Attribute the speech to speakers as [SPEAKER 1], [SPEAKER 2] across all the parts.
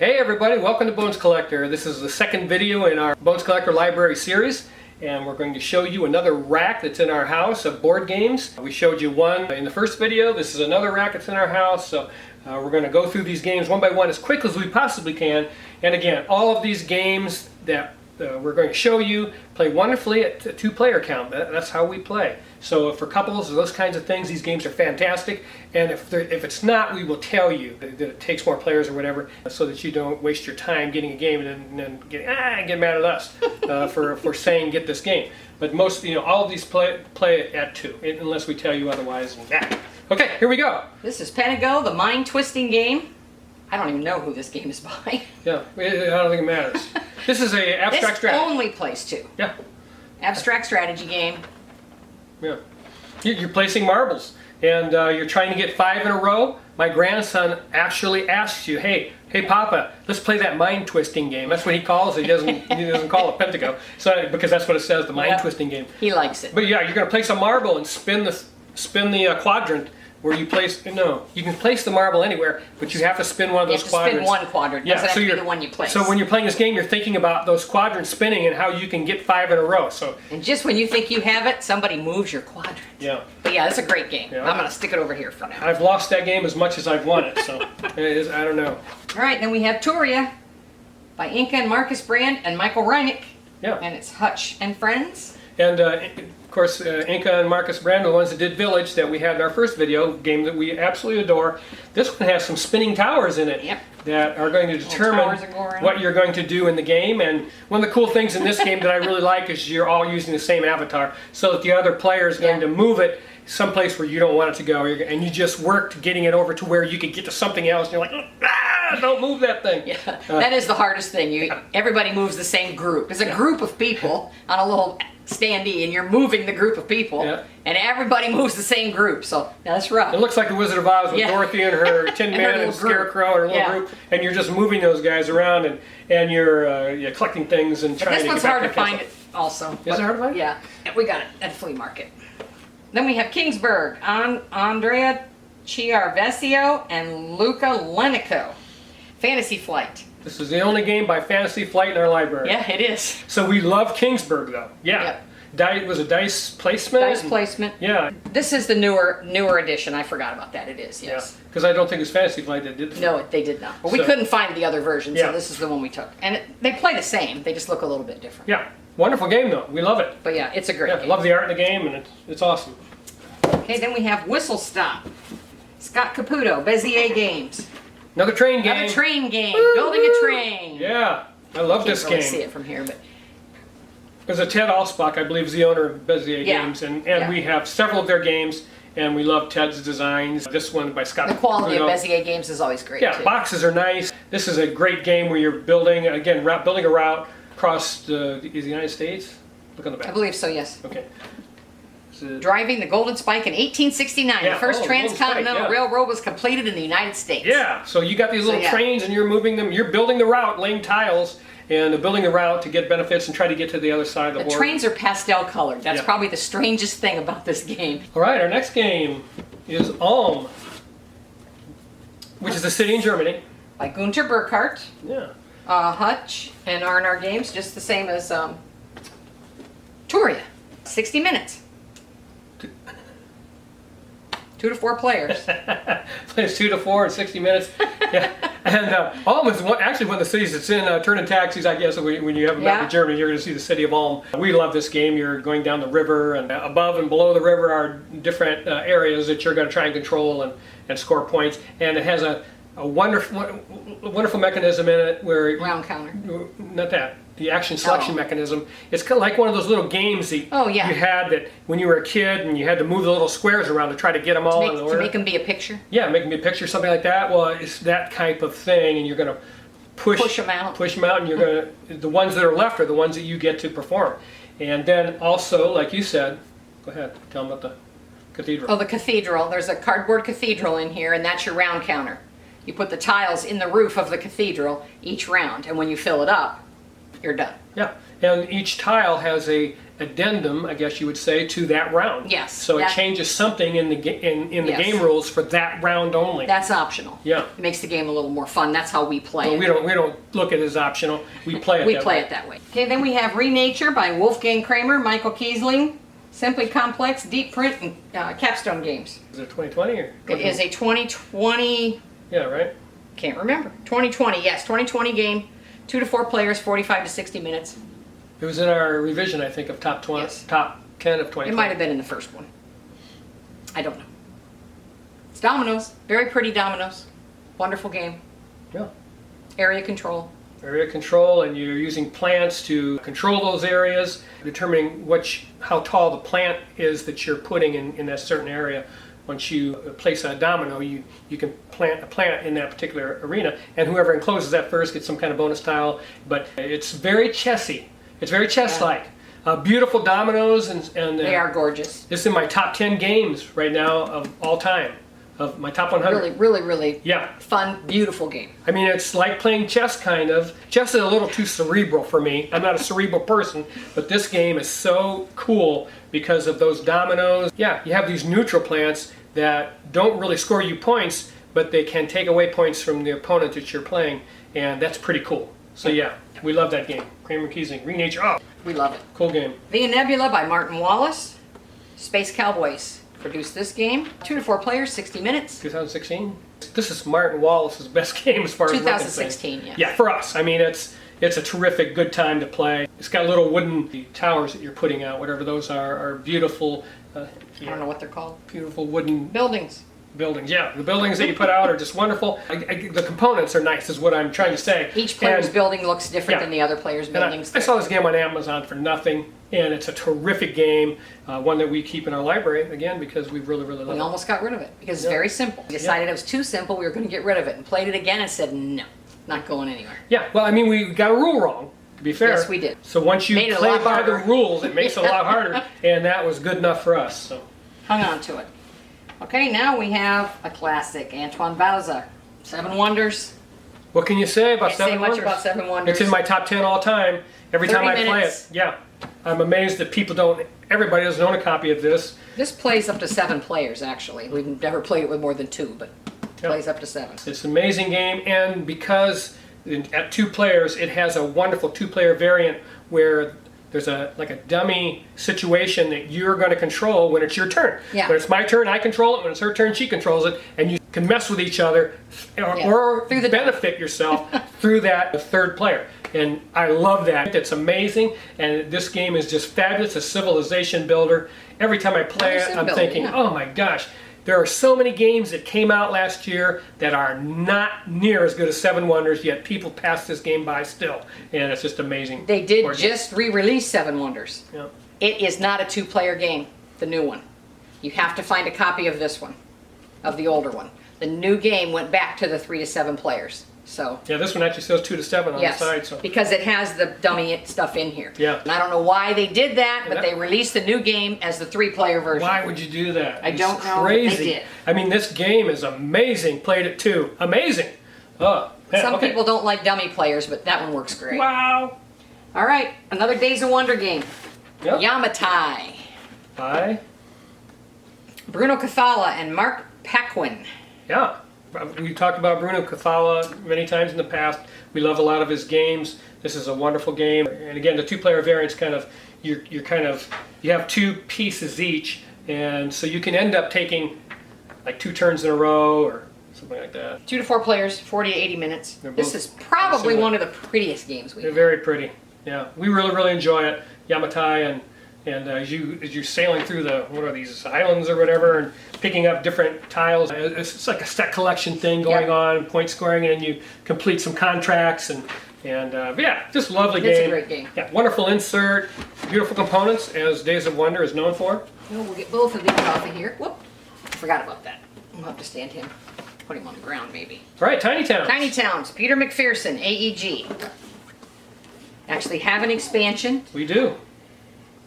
[SPEAKER 1] Hey everybody, welcome to Bones Collector. This is the second video in our Bones Collector Library series, and we're going to show you another rack that's in our house of board games. We showed you one in the first video. This is another rack that's in our house, so we're going to go through these games one by one as quick as we possibly can. And again, all of these games that we're going to show you play wonderfully at a two-player count. That's how we play. So for couples or those kinds of things, these games are fantastic. And if it's not, we will tell you that it takes more players or whatever, so that you don't waste your time getting a game and then get mad at us for saying get this game. But most, all of these play at two, unless we tell you otherwise. Okay, here we go.
[SPEAKER 2] This is Pentago, the mind-twisting game. I don't even know who this game is by.
[SPEAKER 1] Yeah, I don't think it matters. This is a abstract strategy.
[SPEAKER 2] This only plays two.
[SPEAKER 1] Yeah.
[SPEAKER 2] Abstract strategy game.
[SPEAKER 1] Yeah. You're placing marbles, and you're trying to get 5 in a row. My grandson actually asks you, hey Papa, let's play that mind-twisting game. That's what he calls it. He doesn't call it Pentago, because that's what it says, the mind-twisting game.
[SPEAKER 2] He likes it.
[SPEAKER 1] But yeah, you're going to place a marble and spin the quadrant where you place. No, you can place the marble anywhere, but you have to spin one of those quadrants.
[SPEAKER 2] You have to spin one quadrant.
[SPEAKER 1] Yeah,
[SPEAKER 2] doesn't have to be the one you place.
[SPEAKER 1] So when you're playing this game, you're thinking about those quadrants spinning and how you can get 5 in a row.
[SPEAKER 2] And just when you think you have it, somebody moves your quadrant.
[SPEAKER 1] Yeah.
[SPEAKER 2] But yeah, it's a great game.
[SPEAKER 1] Yeah.
[SPEAKER 2] I'm going to stick it over here for now.
[SPEAKER 1] I've lost that game as much as I've won it, so I don't know.
[SPEAKER 2] All right, then we have Toria by Inca and Marcus Brand and Michael Reinick.
[SPEAKER 1] Yeah.
[SPEAKER 2] And it's Hutch and Friends.
[SPEAKER 1] And of course, Inca and Marcus Brand are the ones that did Village that we had in our first video, game that we absolutely adore. This one has some spinning towers in it.
[SPEAKER 2] Yep.
[SPEAKER 1] That are going to determine what you're going to do in the game. And one of the cool things in this game that I really like is you're all using the same avatar, so that the other player is going to move it someplace where you don't want it to go, and you just worked getting it over to where you could get to something else, and you're like, don't move that thing.
[SPEAKER 2] Yeah, that is the hardest thing. Everybody moves the same group. It's a group of people on a little standee, and you're moving the group of people, and everybody moves the same group, so that's rough.
[SPEAKER 1] It looks like the Wizard of Oz with Dorothy and her Tin Man and Scarecrow and her little group, and you're just moving those guys around, and you're collecting things and trying to get back.
[SPEAKER 2] This one's hard to find also.
[SPEAKER 1] Is it hard to find?
[SPEAKER 2] Yeah, we got it at the flea market. Then we have Kingsburg, Andrea Chiarvesio and Luca Lenico. Fantasy Flight.
[SPEAKER 1] This is the only game by Fantasy Flight in our library.
[SPEAKER 2] Yeah, it is.
[SPEAKER 1] So we love Kingsburg, though. Yeah. Yep. Was it dice placement?
[SPEAKER 2] Dice placement.
[SPEAKER 1] Yeah.
[SPEAKER 2] This is the newer edition. I forgot about that. It is, yes.
[SPEAKER 1] Because I don't think it was Fantasy Flight that did.
[SPEAKER 2] No, they did not. But we couldn't find the other version, so this is the one we took. And they play the same. They just look a little bit different.
[SPEAKER 1] Yeah. Wonderful game, though. We love it.
[SPEAKER 2] But yeah, it's a great game.
[SPEAKER 1] I love the art in the game, and it's awesome.
[SPEAKER 2] Okay, then we have Whistle Stop. Scott Caputo, Bezier Games.
[SPEAKER 1] Another train game.
[SPEAKER 2] Another train game. Building a train.
[SPEAKER 1] Yeah, I love this game.
[SPEAKER 2] I can't really see it from here, but
[SPEAKER 1] there's a Ted Alspach, I believe, is the owner of Bezier Games, and we have several of their games, and we love Ted's designs. This one by Scott.
[SPEAKER 2] The quality of Bezier Games is always great.
[SPEAKER 1] Yeah,
[SPEAKER 2] too.
[SPEAKER 1] Boxes are nice. This is a great game where you're building building a route across the United States. Look on the back.
[SPEAKER 2] I believe so. Yes.
[SPEAKER 1] Okay.
[SPEAKER 2] Driving the Golden Spike in 1869.
[SPEAKER 1] Yeah.
[SPEAKER 2] The first transcontinental railroad was completed in the United States.
[SPEAKER 1] Yeah, so you got these little trains and you're moving them. You're building the route, laying tiles, and building the route to get benefits and try to get to the other side of the board.
[SPEAKER 2] The trains are pastel colored. That's probably the strangest thing about this game.
[SPEAKER 1] All right, our next game is Ulm, which is a city in Germany.
[SPEAKER 2] By Gunter Burkhardt.
[SPEAKER 1] Yeah.
[SPEAKER 2] Hutch and R&R Games, just the same as Toria. 60 minutes. 2 to 4 players.
[SPEAKER 1] Plays 2 to 4 in 60 minutes. Yeah, and Ulm is actually one of the cities that's in Turning Taxis. I guess when you have a map of Germany, you're going to see the city of Ulm. We love this game. You're going down the river, and above and below the river are different areas that you're going to try and control and score points. And it has a wonderful mechanism in it where
[SPEAKER 2] round counter.
[SPEAKER 1] Not that. The action selection mechanism. It's kind of like one of those little games that you had that when you were a kid and you had to move the little squares around to try to get them all in order.
[SPEAKER 2] To make them be a picture?
[SPEAKER 1] Yeah, make them be a picture, something like that. Well, it's that type of thing, and you're going to push them out. Push them out, and you're going to, the ones that are left are the ones that you get to perform. And then also, like you said, go ahead, tell them about the cathedral.
[SPEAKER 2] Oh, the cathedral. There's a cardboard cathedral in here, and that's your round counter. You put the tiles in the roof of the cathedral each round, and when you fill it up, you're done.
[SPEAKER 1] Yeah, and each tile has a addendum, I guess you would say, to that round.
[SPEAKER 2] Yes.
[SPEAKER 1] So it changes something in the
[SPEAKER 2] Yes.
[SPEAKER 1] game rules for that round only.
[SPEAKER 2] That's optional.
[SPEAKER 1] Yeah.
[SPEAKER 2] It makes the game a little more fun. That's how we play
[SPEAKER 1] Well,
[SPEAKER 2] it.
[SPEAKER 1] we don't look at it as optional. We play it.
[SPEAKER 2] We play it that way. Okay, then we have ReNature by Wolfgang Kramer, Michael Kiesling. Simply complex, deep print, and capstone games.
[SPEAKER 1] Is it 2020 or?
[SPEAKER 2] It is a 2020.
[SPEAKER 1] Yeah, right.
[SPEAKER 2] Can't remember. 2020. Yes, 2020 game. 2 to 4 players, 45 to 60 minutes.
[SPEAKER 1] It was in our revision, I think, of top 20,
[SPEAKER 2] Yes.
[SPEAKER 1] top 10 of 2020.
[SPEAKER 2] It might have been in the first one. I don't know. It's dominoes. Very pretty dominoes. Wonderful game.
[SPEAKER 1] Yeah.
[SPEAKER 2] Area control.
[SPEAKER 1] Area control, and you're using plants to control those areas, determining how tall the plant is that you're putting in that certain area. Once you place a domino, you can plant a plant in that particular arena, and whoever encloses that first gets some kind of bonus tile. But it's very chessy. It's very chess-like. Beautiful dominoes, and
[SPEAKER 2] They are gorgeous.
[SPEAKER 1] This is in my top 10 games right now of all time, of my top 100.
[SPEAKER 2] Really, really, really
[SPEAKER 1] Yeah.
[SPEAKER 2] fun, beautiful game.
[SPEAKER 1] I mean, it's like playing chess, kind of. Chess is a little too cerebral for me. I'm not a cerebral person, but this game is so cool because of those dominoes. Yeah, you have these neutral plants that don't really score you points, but they can take away points from the opponent that you're playing, and that's pretty cool. So yeah, we love that game. Kramer Kiesling, ReNature. Oh,
[SPEAKER 2] We love it.
[SPEAKER 1] cool game.
[SPEAKER 2] The Nebula by Martin Wallace. Space Cowboys produced this game. 2 to 4 players, 60 minutes.
[SPEAKER 1] 2016. This is Martin Wallace's best game as far as we're concerned.
[SPEAKER 2] 2016, yeah.
[SPEAKER 1] Yeah, for us. I mean, it's a terrific, good time to play. It's got little wooden towers that you're putting out, whatever those are beautiful.
[SPEAKER 2] I don't know what they're called.
[SPEAKER 1] Beautiful wooden
[SPEAKER 2] Buildings.
[SPEAKER 1] buildings. Yeah, the buildings that you put out are just wonderful. The components are nice, is what I'm trying to say.
[SPEAKER 2] Each player's
[SPEAKER 1] And-
[SPEAKER 2] building looks different
[SPEAKER 1] Yeah.
[SPEAKER 2] than the other player's
[SPEAKER 1] and
[SPEAKER 2] buildings.
[SPEAKER 1] I saw this game on Amazon for nothing, and it's a terrific game, one that we keep in our library, again, because we really, really love
[SPEAKER 2] We
[SPEAKER 1] it.
[SPEAKER 2] almost got rid of it because it's
[SPEAKER 1] Yeah.
[SPEAKER 2] very simple. We decided it was too simple. We were going to get rid of it and played it again and said, no, not going anywhere.
[SPEAKER 1] Yeah, well, I mean, we got a rule wrong, to be fair.
[SPEAKER 2] Yes, we did.
[SPEAKER 1] So once you
[SPEAKER 2] Made it a
[SPEAKER 1] play
[SPEAKER 2] lot
[SPEAKER 1] by the
[SPEAKER 2] harder.
[SPEAKER 1] rules, it makes it a lot harder, and that was good enough for us. So.
[SPEAKER 2] Hung on to it. Okay, now we have a classic, Antoine Bauza, 7 Wonders.
[SPEAKER 1] What can you say about
[SPEAKER 2] Can't say
[SPEAKER 1] Seven
[SPEAKER 2] much
[SPEAKER 1] Wonders?
[SPEAKER 2] about 7 Wonders.
[SPEAKER 1] It's in my top 10 all time. Every time
[SPEAKER 2] 30
[SPEAKER 1] I play it,
[SPEAKER 2] minutes.
[SPEAKER 1] yeah. I'm amazed that everybody doesn't own a copy of this.
[SPEAKER 2] This plays up to 7 players, actually. We've never played it with more than 2, but it plays up to 7.
[SPEAKER 1] It's an amazing game, and because at 2 players, it has a wonderful 2-player variant where there's like a dummy situation that you're going to control when it's your turn.
[SPEAKER 2] Yeah.
[SPEAKER 1] When it's my turn, I control it. When it's her turn, she controls it, and you can mess with each other or
[SPEAKER 2] Through the
[SPEAKER 1] benefit yourself through that third player. And I love that. It's amazing, and this game is just fabulous. A civilization builder. Every time I play it, I'm thinking,
[SPEAKER 2] yeah.
[SPEAKER 1] oh my gosh. There are so many games that came out last year that are not near as good as 7 Wonders, yet people pass this game by still. And it's just amazing.
[SPEAKER 2] They did
[SPEAKER 1] Gorgeous.
[SPEAKER 2] just re-release 7 Wonders.
[SPEAKER 1] Yeah.
[SPEAKER 2] It is not a 2-player game, the new one. You have to find a copy of this one, of the older one. The new game went back to the 3 to 7 players. So
[SPEAKER 1] Yeah, this one actually says 2 to 7 on
[SPEAKER 2] yes,
[SPEAKER 1] the side. So.
[SPEAKER 2] because it has the dummy stuff in here.
[SPEAKER 1] Yeah.
[SPEAKER 2] And I don't know why they did that, but
[SPEAKER 1] that-
[SPEAKER 2] they released the new game as the 3-player version.
[SPEAKER 1] Why would you do that?
[SPEAKER 2] I
[SPEAKER 1] It's
[SPEAKER 2] don't know, but
[SPEAKER 1] Crazy.
[SPEAKER 2] they did.
[SPEAKER 1] I mean, this game is amazing. Played it too. Amazing. Oh, man,
[SPEAKER 2] Some
[SPEAKER 1] okay.
[SPEAKER 2] people don't like dummy players, but that one works great.
[SPEAKER 1] Wow.
[SPEAKER 2] All right, another Days of Wonder game.
[SPEAKER 1] Yep.
[SPEAKER 2] Yamatai.
[SPEAKER 1] Hi.
[SPEAKER 2] Bruno Cathala and Mark Paquin.
[SPEAKER 1] Yeah. We talked about Bruno Cathala many times in the past. We love a lot of his games. This is a wonderful game. And again, the 2-player variant's kind of, you have 2 pieces each, and so you can end up taking like 2 turns in a row or something like that.
[SPEAKER 2] 2 to 4 players, 40 to 80 minutes.
[SPEAKER 1] They're
[SPEAKER 2] This
[SPEAKER 1] both
[SPEAKER 2] is probably
[SPEAKER 1] similar.
[SPEAKER 2] one of the prettiest games we
[SPEAKER 1] They're
[SPEAKER 2] have.
[SPEAKER 1] very pretty. Yeah, we really, really enjoy it. Yamatai, and as you're sailing through what are these islands or whatever, and picking up different tiles. It's like a set collection thing going
[SPEAKER 2] Yep.
[SPEAKER 1] on, point scoring, and you complete some contracts, and yeah, just lovely game.
[SPEAKER 2] It's a great game.
[SPEAKER 1] Yeah, wonderful insert, beautiful components, as Days of Wonder is known for.
[SPEAKER 2] Well, we'll get both of these off of here. Whoop, forgot about that. We'll have to stand him. Put him on the ground, maybe.
[SPEAKER 1] All right, Tiny Towns.
[SPEAKER 2] Tiny Towns, Peter McPherson, AEG. Actually have an expansion,
[SPEAKER 1] We do.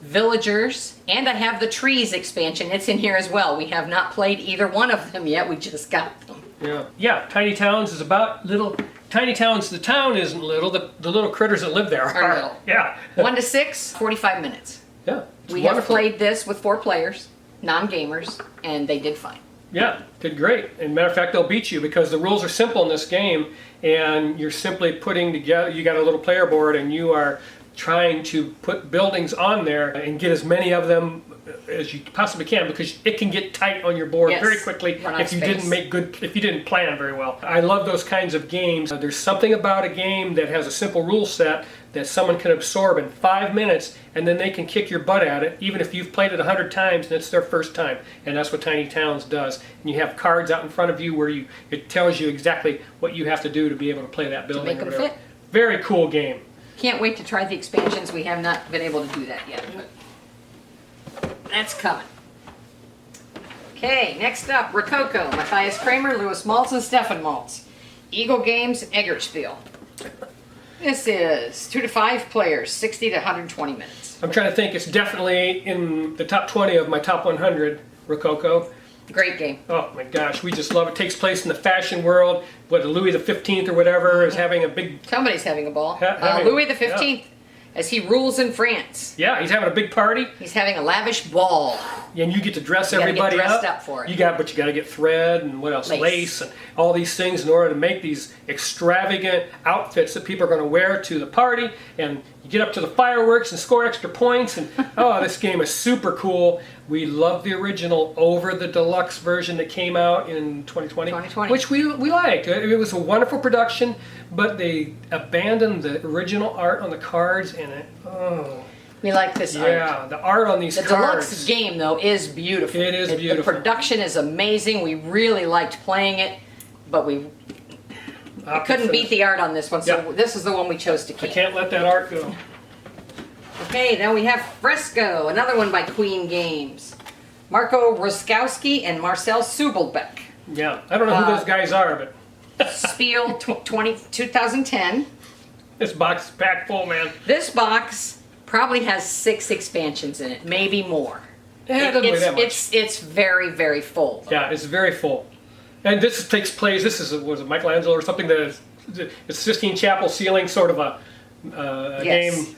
[SPEAKER 2] Villagers, and I have the Trees expansion. It's in here as well. We have not played either one of them yet. We just got them.
[SPEAKER 1] Yeah, Tiny Towns is about little tiny towns, the town isn't little, the little critters that live there
[SPEAKER 2] Are little.
[SPEAKER 1] Yeah.
[SPEAKER 2] 1 to 6, 45 minutes.
[SPEAKER 1] Yeah.
[SPEAKER 2] We have played this with 4 players, non-gamers, and they did fine.
[SPEAKER 1] Yeah, did great. And matter of fact, they'll beat you because the rules are simple in this game, and you're simply putting together, you got a little player board, and you are trying to put buildings on there and get as many of them as you possibly can, because it can get tight on your board very quickly if you didn't plan very well. I love those kinds of games. There's something about a game that has a simple rule set that someone can absorb in 5 minutes, and then they can kick your butt at it, even if you've played it 100 times and it's their first time. And that's what Tiny Towns does. And you have cards out in front of you where it tells you exactly what you have to do to be able to play that building.
[SPEAKER 2] To make them fit.
[SPEAKER 1] Very cool game.
[SPEAKER 2] Can't wait to try the expansions. We have not been able to do that yet. That's coming. Okay, next up, Rococo, Matthias Kramer, Louis Maltz, and Stefan Maltz. Eagle Games, Eggertsfield. This is 2 to 5 players, 60 to 120 minutes.
[SPEAKER 1] I'm trying to think. It's definitely in the top 20 of my top 100, Rococo.
[SPEAKER 2] Great game.
[SPEAKER 1] Oh my gosh, we just love it. It takes place in the fashion world. What, Louis the 15th or whatever is having a big...
[SPEAKER 2] Somebody's having a ball.
[SPEAKER 1] Louis
[SPEAKER 2] the 15th, as he rules in France.
[SPEAKER 1] Yeah, he's having a big party.
[SPEAKER 2] He's having a lavish ball.
[SPEAKER 1] And you get to dress everybody
[SPEAKER 2] get dressed up for it.
[SPEAKER 1] But you got to get thread and what else? Lace and all these things in order to make these extravagant outfits that people are going to wear to the party. And you get up to the fireworks and score extra points. And oh, this game is super cool. We love the original over the deluxe version that came out in 2020. Which we liked. It was a wonderful production, but they abandoned the original art on the cards, and
[SPEAKER 2] we like this art.
[SPEAKER 1] Yeah, the art on these cards.
[SPEAKER 2] The deluxe game, though, is beautiful.
[SPEAKER 1] It is beautiful.
[SPEAKER 2] The production is amazing. We really liked playing it, but we couldn't beat the art on this one, so this is the one we chose to keep.
[SPEAKER 1] I can't let that art go.
[SPEAKER 2] Okay, then we have Fresco, another one by Queen Games. Marco Roskowski and Marcel Subelbeck.
[SPEAKER 1] Yeah, I don't know who those guys are, but...
[SPEAKER 2] Spiel 2010.
[SPEAKER 1] This box is packed full, man.
[SPEAKER 2] This box probably has 6 expansions in it, maybe more.
[SPEAKER 1] Yeah, it doesn't weigh that much.
[SPEAKER 2] It's very, very full. Though.
[SPEAKER 1] Yeah, it's very full. And this takes place, this is, was it Michelangelo or something that is, it's Sistine Chapel ceiling sort of a game.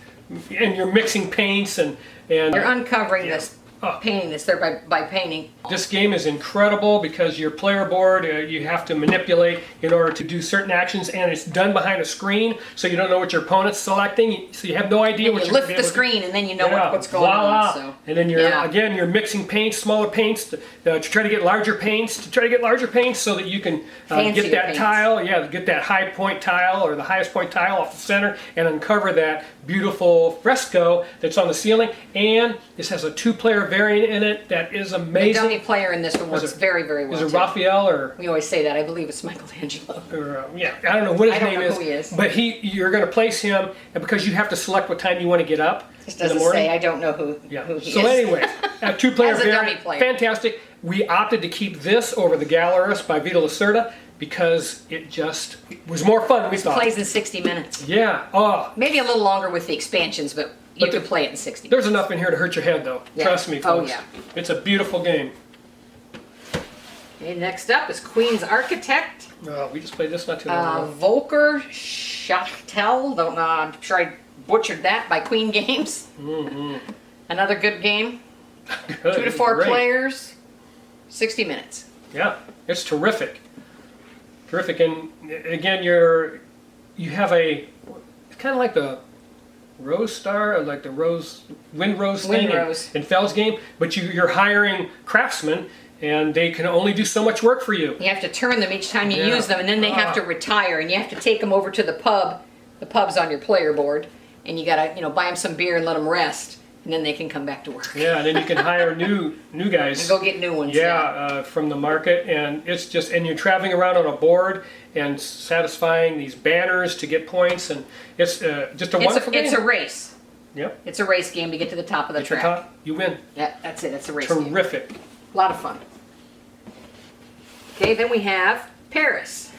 [SPEAKER 1] And you're mixing paints and
[SPEAKER 2] you're uncovering this, painting this there by painting.
[SPEAKER 1] This game is incredible because your player board you have to manipulate in order to do certain actions, and it's done behind a screen, so you don't know what your opponent's selecting, so you have no idea what you're
[SPEAKER 2] lift the screen and then you know what's going on. So.
[SPEAKER 1] And then you're mixing paints, smaller paints to try to get larger paints, so that you can get that tile, get that high point tile or the highest point tile off the center and uncover that beautiful fresco that's on the ceiling. And this has a 2-player variant in it that is amazing.
[SPEAKER 2] The dummy player in this one works very, very well.
[SPEAKER 1] Is it Raphael or?
[SPEAKER 2] We always say that. I believe it's Michelangelo.
[SPEAKER 1] Or, I don't know what his name is. Who he is. But you're going to place him, and because you have to select what time you want to get up.
[SPEAKER 2] It doesn't say. I don't know who he is.
[SPEAKER 1] So anyway, a 2-player variant, fantastic. We opted to keep this over the Gallerist by Vita Lacerda because it just was more fun than we thought.
[SPEAKER 2] It plays in 60 minutes.
[SPEAKER 1] Yeah. Oh.
[SPEAKER 2] Maybe a little longer with the expansions, but you can play it in 60 minutes.
[SPEAKER 1] There's enough in here to hurt your head, though.
[SPEAKER 2] Yeah.
[SPEAKER 1] Trust me, folks.
[SPEAKER 2] Oh, yeah.
[SPEAKER 1] It's a beautiful game.
[SPEAKER 2] Okay, next up is Queen's Architect.
[SPEAKER 1] We just played this not too long ago.
[SPEAKER 2] Volker Schachtel. I'm sure I butchered that, by Queen Games. Another good game. 2 to 4 players, 60 minutes.
[SPEAKER 1] Yeah, it's terrific. Terrific. And again, you have it's kind of like the Rose Star, or like the Wind Rose thing in Fell's game, but you're hiring craftsmen, and they can only do so much work for you.
[SPEAKER 2] You have to turn them each time you use them, and then they have to retire, and you have to take them over to the pub. The pub's on your player board, and you gotta buy them some beer and let them rest, and then they can come back to work.
[SPEAKER 1] Yeah, and then you can hire new guys.
[SPEAKER 2] And go get new ones.
[SPEAKER 1] From the market, and it's just, and you're traveling around on a board and satisfying these banners to get points, and it's just a wonderful game.
[SPEAKER 2] It's a race.
[SPEAKER 1] Yep.
[SPEAKER 2] It's a race game to get to the top of the track.
[SPEAKER 1] Top, you win.
[SPEAKER 2] Yeah, that's it. It's a race game.
[SPEAKER 1] Terrific.
[SPEAKER 2] A lot of fun. Okay, then we have Paris.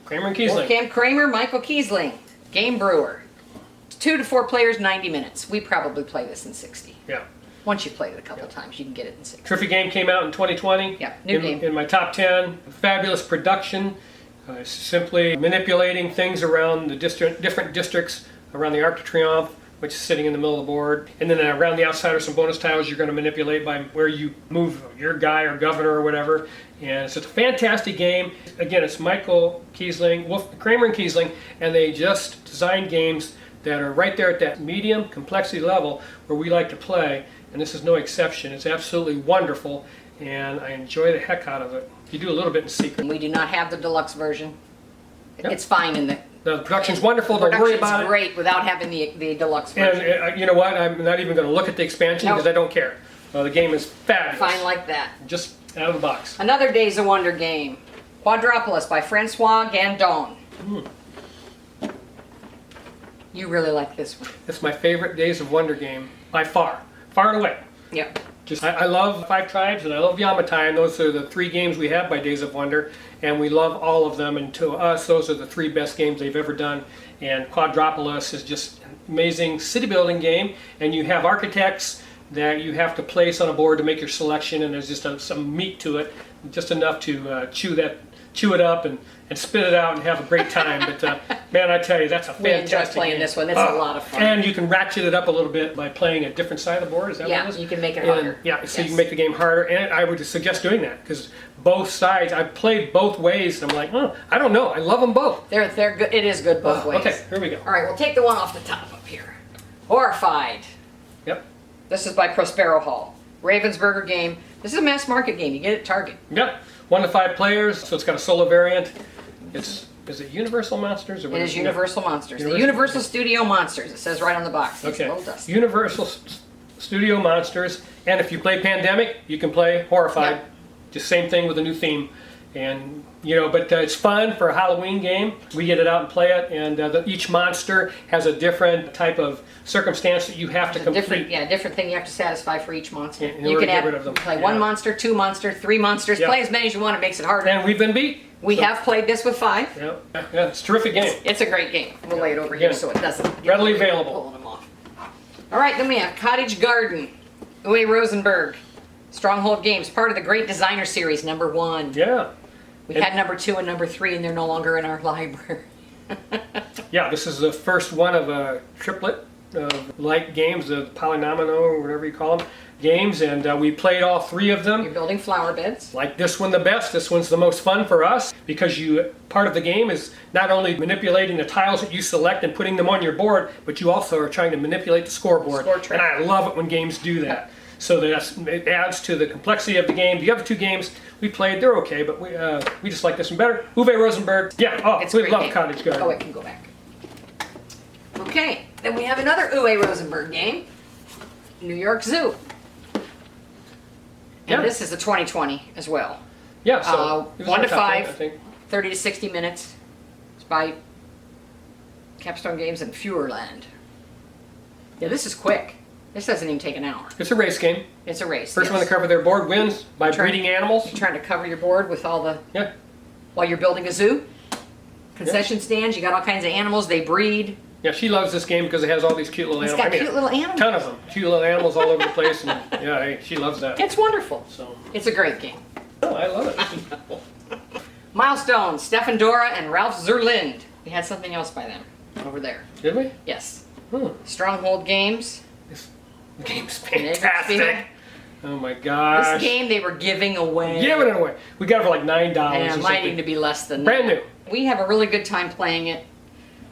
[SPEAKER 1] Kramer and Kiesling.
[SPEAKER 2] Cam Kramer, Michael Kiesling. Game Brewer. 2 to 4 players, 90 minutes. We probably play this in 60.
[SPEAKER 1] Yeah.
[SPEAKER 2] Once you've played it a couple times, you can get it in 60.
[SPEAKER 1] Terrific game, came out in 2020.
[SPEAKER 2] Yeah, new game.
[SPEAKER 1] In my top 10. Fabulous production. It's simply manipulating things around the different districts around the Arc de Triomphe, which is sitting in the middle of the board. And then around the outside are some bonus tiles you're going to manipulate by where you move your guy or governor or whatever. And so it's a fantastic game. Again, it's Michael Kiesling, Kramer and Kiesling, and they just design games that are right there at that medium complexity level where we like to play. And this is no exception. It's absolutely wonderful, and I enjoy the heck out of it. You do a little bit in secret.
[SPEAKER 2] We do not have the deluxe version.
[SPEAKER 1] Yep.
[SPEAKER 2] It's fine in
[SPEAKER 1] the production's wonderful. Don't worry about it.
[SPEAKER 2] Production's great without having the deluxe version.
[SPEAKER 1] And you know what? I'm not even going to look at the expansion because I don't care. The game is fabulous.
[SPEAKER 2] Fine like that.
[SPEAKER 1] Just out of the box.
[SPEAKER 2] Another Days of Wonder game. Quadropolis by Francois Gandon. You really like this one.
[SPEAKER 1] It's my favorite Days of Wonder game by far. Far and away.
[SPEAKER 2] Yep.
[SPEAKER 1] I love Five Tribes and I love Yamatai, and those are the 3 games we have by Days of Wonder, and we love all of them, and to us those are the 3 best games they've ever done. And Quadropolis is just an amazing city building game, and you have architects that you have to place on a board to make your selection, and there's just some meat to it, just enough to chew it up and spit it out and have a great time. But man, I tell you, that's a fantastic
[SPEAKER 2] We enjoy playing
[SPEAKER 1] game.
[SPEAKER 2] this one. It's a lot of fun.
[SPEAKER 1] And you can ratchet it up a little bit by playing a different side of the board. Is that what it is?
[SPEAKER 2] Yeah, you can make it harder.
[SPEAKER 1] Yeah, so you can make the game harder. And I would suggest doing that because both sides, I've played both ways. And I'm like, oh, I don't know. I love them both.
[SPEAKER 2] They're good. It is good both ways.
[SPEAKER 1] Okay, here we go.
[SPEAKER 2] All right, we'll take the one off the top up here. Horrified.
[SPEAKER 1] Yep.
[SPEAKER 2] This is by Prospero Hall. Ravensburger game. This is a mass market game. You get it at Target.
[SPEAKER 1] Yep. 1 to 5 players, so it's got a solo variant. Is it Universal Monsters? Or what
[SPEAKER 2] It is Universal Monsters. The
[SPEAKER 1] Universal
[SPEAKER 2] Universal Studio Monsters. It says right on the box. It's
[SPEAKER 1] Okay.
[SPEAKER 2] a little dusty.
[SPEAKER 1] Universal Studio Monsters, and if you play Pandemic, you can play Horrified.
[SPEAKER 2] Yep.
[SPEAKER 1] Just same thing with a new theme, and but it's fun for a Halloween game. We get it out and play it, and each monster has a different type of circumstance that you have to complete.
[SPEAKER 2] Different thing you have to satisfy for each monster.
[SPEAKER 1] In order to get rid of them.
[SPEAKER 2] Play 1 monster, 2 monster, 3 monsters.
[SPEAKER 1] Yep.
[SPEAKER 2] Play as many as you want. It makes it harder.
[SPEAKER 1] And we've been beat.
[SPEAKER 2] We have played this with 5.
[SPEAKER 1] Yeah, it's a terrific game.
[SPEAKER 2] It's a great game. We'll lay it over here so it doesn't get
[SPEAKER 1] readily available.
[SPEAKER 2] Pulling them off. All right, then we have Cottage Garden, Uwe Rosenberg, Stronghold Games, part of the Great Designer Series, #1.
[SPEAKER 1] Yeah.
[SPEAKER 2] We had #2 and #3, and they're no longer in our library.
[SPEAKER 1] Yeah, this is the first one of a triplet of light games, the polynomino or whatever you call them, games, and we played all 3 of them.
[SPEAKER 2] You're building flower beds.
[SPEAKER 1] Like this one the best. This one's the most fun for us because part of the game is not only manipulating the tiles that you select and putting them on your board, but you also are trying to manipulate the scoreboard.
[SPEAKER 2] Score
[SPEAKER 1] and I love it when games do that. So it adds to the complexity of the game. The other 2 games we played, they're okay, but we just like this one better. Uwe Rosenberg, yeah,
[SPEAKER 2] It's
[SPEAKER 1] we
[SPEAKER 2] a great
[SPEAKER 1] love
[SPEAKER 2] game.
[SPEAKER 1] Cottage Garden.
[SPEAKER 2] Oh, it can go back. Okay, then we have another Uwe Rosenberg game, New York Zoo. And this is a 2020 as well.
[SPEAKER 1] Yeah, so
[SPEAKER 2] 1 to 5,
[SPEAKER 1] I think.
[SPEAKER 2] 30 to 60 minutes. It's by Capstone Games and Feuerland. Yeah, this is quick. This doesn't even take an hour.
[SPEAKER 1] It's a race game.
[SPEAKER 2] It's a race.
[SPEAKER 1] First one to cover their board wins by breeding animals.
[SPEAKER 2] You're trying to cover your board with all the...
[SPEAKER 1] Yeah.
[SPEAKER 2] While you're building a zoo. Concession stands, you got all kinds of animals, they breed.
[SPEAKER 1] Yeah, she loves this game because it has all these cute little
[SPEAKER 2] It's
[SPEAKER 1] animals.
[SPEAKER 2] got cute little animals.
[SPEAKER 1] A ton of them. Cute little animals all over the place. And yeah, hey, she loves that.
[SPEAKER 2] It's wonderful.
[SPEAKER 1] So.
[SPEAKER 2] It's a great game.
[SPEAKER 1] Oh, I love it.
[SPEAKER 2] Milestones, Stefan Dora and Ralph Zerlind. We had something else by them over there.
[SPEAKER 1] Did we?
[SPEAKER 2] Yes.
[SPEAKER 1] Hmm.
[SPEAKER 2] Stronghold Games.
[SPEAKER 1] This game's fantastic. Oh my gosh.
[SPEAKER 2] This game they were giving away.
[SPEAKER 1] Giving it away. We got it for like $9.
[SPEAKER 2] Yeah, it might need to be less than
[SPEAKER 1] Brand
[SPEAKER 2] that.
[SPEAKER 1] new.
[SPEAKER 2] We have a really good time playing it.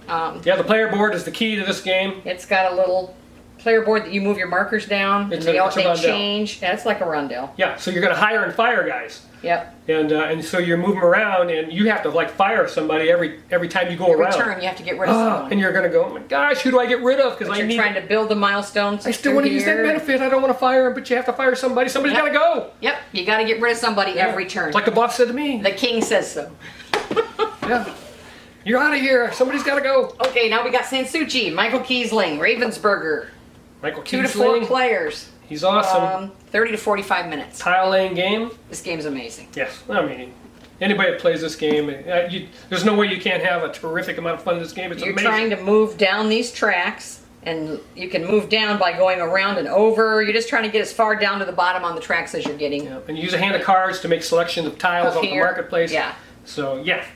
[SPEAKER 1] Yeah, the player board is the key to this game.
[SPEAKER 2] It's got a little player board that you move your markers down,
[SPEAKER 1] It's
[SPEAKER 2] and
[SPEAKER 1] a
[SPEAKER 2] they
[SPEAKER 1] rondel.
[SPEAKER 2] change. Yeah, it's like a rondel.
[SPEAKER 1] Yeah, so you're going to hire and fire guys.
[SPEAKER 2] Yep.
[SPEAKER 1] And so you're moving around, and you have to like fire somebody every time you go around.
[SPEAKER 2] Return, you have to get rid of someone.
[SPEAKER 1] And you're going to go, oh my gosh, who do I get rid of? Because
[SPEAKER 2] But
[SPEAKER 1] I
[SPEAKER 2] you're
[SPEAKER 1] need.
[SPEAKER 2] trying to build the milestones.
[SPEAKER 1] I still want to use that benefit. I don't want to fire him, but you have to fire somebody. Somebody's got to go.
[SPEAKER 2] Yep, you got to get rid of somebody every turn.
[SPEAKER 1] It's like the boss said to me.
[SPEAKER 2] The king says so.
[SPEAKER 1] Yeah. You're out of here. Somebody's got to go.
[SPEAKER 2] Okay, now we got Sansuchi, Michael Kiesling, Ravensburger.
[SPEAKER 1] Michael
[SPEAKER 2] 2 to 4 players.
[SPEAKER 1] He's awesome.
[SPEAKER 2] 30 to 45 minutes.
[SPEAKER 1] Tile laying game.
[SPEAKER 2] This game's amazing.
[SPEAKER 1] Yes. I mean, anybody that plays this game, there's no way you can't have a terrific amount of fun in this game. It's
[SPEAKER 2] You're
[SPEAKER 1] amazing.
[SPEAKER 2] trying to move down these tracks, and you can move down by going around and over. You're just trying to get as far down to the bottom on the tracks as you're getting.
[SPEAKER 1] Yeah. And you use a hand of cards to make selection of tiles
[SPEAKER 2] Up
[SPEAKER 1] off the
[SPEAKER 2] here.
[SPEAKER 1] marketplace.
[SPEAKER 2] Yeah.
[SPEAKER 1] So, yeah.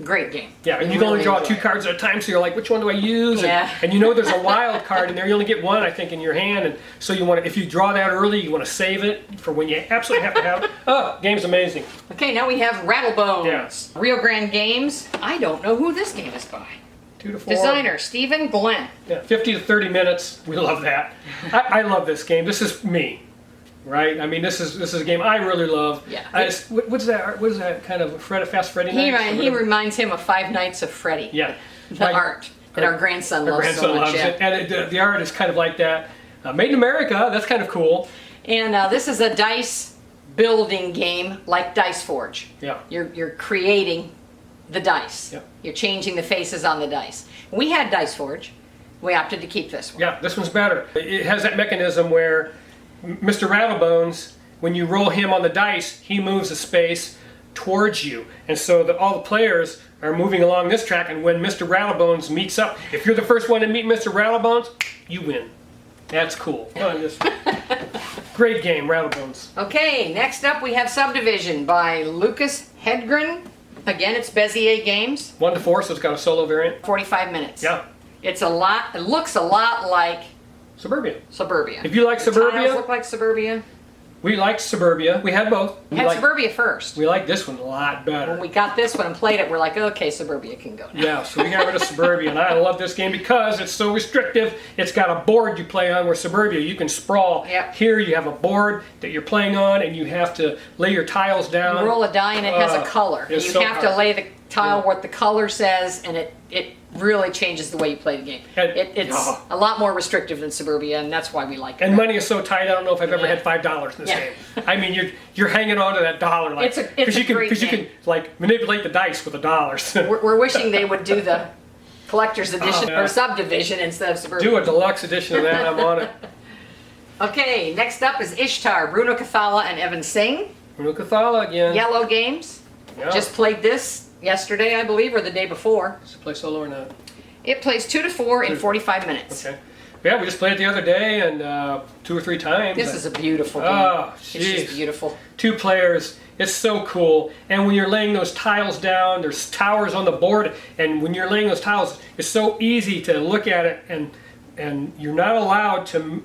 [SPEAKER 2] Great game.
[SPEAKER 1] Yeah, and you can only draw 2 cards at a time, so you're like, which one do I use?
[SPEAKER 2] Yeah.
[SPEAKER 1] And you know there's a wild card in there. You only get one, I think, in your hand, and so you want to, if you draw that early, you want to save it for when you absolutely have to have it. Oh, game's amazing.
[SPEAKER 2] Okay, now we have Rattlebones.
[SPEAKER 1] Yeah.
[SPEAKER 2] Rio Grande Games. I don't know who this game is by.
[SPEAKER 1] 2 to 4.
[SPEAKER 2] Designer, Stephen Glenn.
[SPEAKER 1] Yeah, 50 to 30 minutes. We love that. I love this game. This is me. Right, I mean, this is a game I really love.
[SPEAKER 2] Yeah.
[SPEAKER 1] What's that? What is that kind of Fast Freddy Night?
[SPEAKER 2] He reminds him of Five Nights of Freddy.
[SPEAKER 1] Yeah.
[SPEAKER 2] The art that our grandson loves so much.
[SPEAKER 1] It. And the art is kind of like that. Made in America. That's kind of cool.
[SPEAKER 2] And this is a dice building game like Dice Forge.
[SPEAKER 1] Yeah.
[SPEAKER 2] You're creating the dice.
[SPEAKER 1] Yeah.
[SPEAKER 2] You're changing the faces on the dice. We had Dice Forge. We opted to keep this one.
[SPEAKER 1] Yeah, this one's better. It has that mechanism where Mr. Rattlebones, when you roll him on the dice, he moves a space towards you. And so all the players are moving along this track, and when Mr. Rattlebones meets up, if you're the first one to meet Mr. Rattlebones, you win. That's cool. Great game, Rattlebones.
[SPEAKER 2] Okay, next up we have Subdivision by Lucas Hedgren. Again, it's Bezier Games.
[SPEAKER 1] 1 to 4, so it's got a solo variant.
[SPEAKER 2] 45 minutes.
[SPEAKER 1] Yeah.
[SPEAKER 2] It looks a lot like
[SPEAKER 1] Suburbia.
[SPEAKER 2] Suburbia.
[SPEAKER 1] If you like
[SPEAKER 2] The
[SPEAKER 1] Suburbia,
[SPEAKER 2] tiles look like Suburbia.
[SPEAKER 1] we liked Suburbia. We had both.
[SPEAKER 2] We had Suburbia first.
[SPEAKER 1] We like this one a lot better.
[SPEAKER 2] When we got this one and played it, we're like, okay, Suburbia can go now.
[SPEAKER 1] Yeah, so we got rid of Suburbia, and I love this game because it's so restrictive. It's got a board you play on, where Suburbia, you can sprawl.
[SPEAKER 2] Yep.
[SPEAKER 1] Here you have a board that you're playing on, and you have to lay your tiles down.
[SPEAKER 2] You roll a die and it has a color.
[SPEAKER 1] It's
[SPEAKER 2] You
[SPEAKER 1] so
[SPEAKER 2] have to
[SPEAKER 1] hard.
[SPEAKER 2] lay the tile what the color says, and it really changes the way you play the game.
[SPEAKER 1] And-
[SPEAKER 2] It's a lot more restrictive than Suburbia, and that's why we like it.
[SPEAKER 1] And money is so tight. I don't know if I've ever had $5 in this
[SPEAKER 2] Yeah.
[SPEAKER 1] game. I mean, you're hanging on to that dollar, like
[SPEAKER 2] It's a great
[SPEAKER 1] you can
[SPEAKER 2] game.
[SPEAKER 1] like manipulate the dice with the dollars.
[SPEAKER 2] We're wishing they would do the collector's edition
[SPEAKER 1] yeah.
[SPEAKER 2] or Subdivision instead of Suburbia.
[SPEAKER 1] Do a deluxe edition of that. I'm on it.
[SPEAKER 2] Okay, next up is Ishtar, Bruno Cathala and Evan Singh.
[SPEAKER 1] Bruno Cathala again.
[SPEAKER 2] Yellow Games.
[SPEAKER 1] Yeah.
[SPEAKER 2] Just played this yesterday, I believe, or the day before.
[SPEAKER 1] Does it play solo or not?
[SPEAKER 2] It plays 2 to 4 in 45 minutes.
[SPEAKER 1] Okay. Yeah, we just played it the other day, and 2 or 3 times.
[SPEAKER 2] This is a beautiful game.
[SPEAKER 1] Oh,
[SPEAKER 2] It's
[SPEAKER 1] jeez.
[SPEAKER 2] just beautiful.
[SPEAKER 1] 2 players. It's so cool. And when you're laying those tiles down, there's towers on the board, and when you're laying those tiles, it's so easy to look at it, and you're not allowed to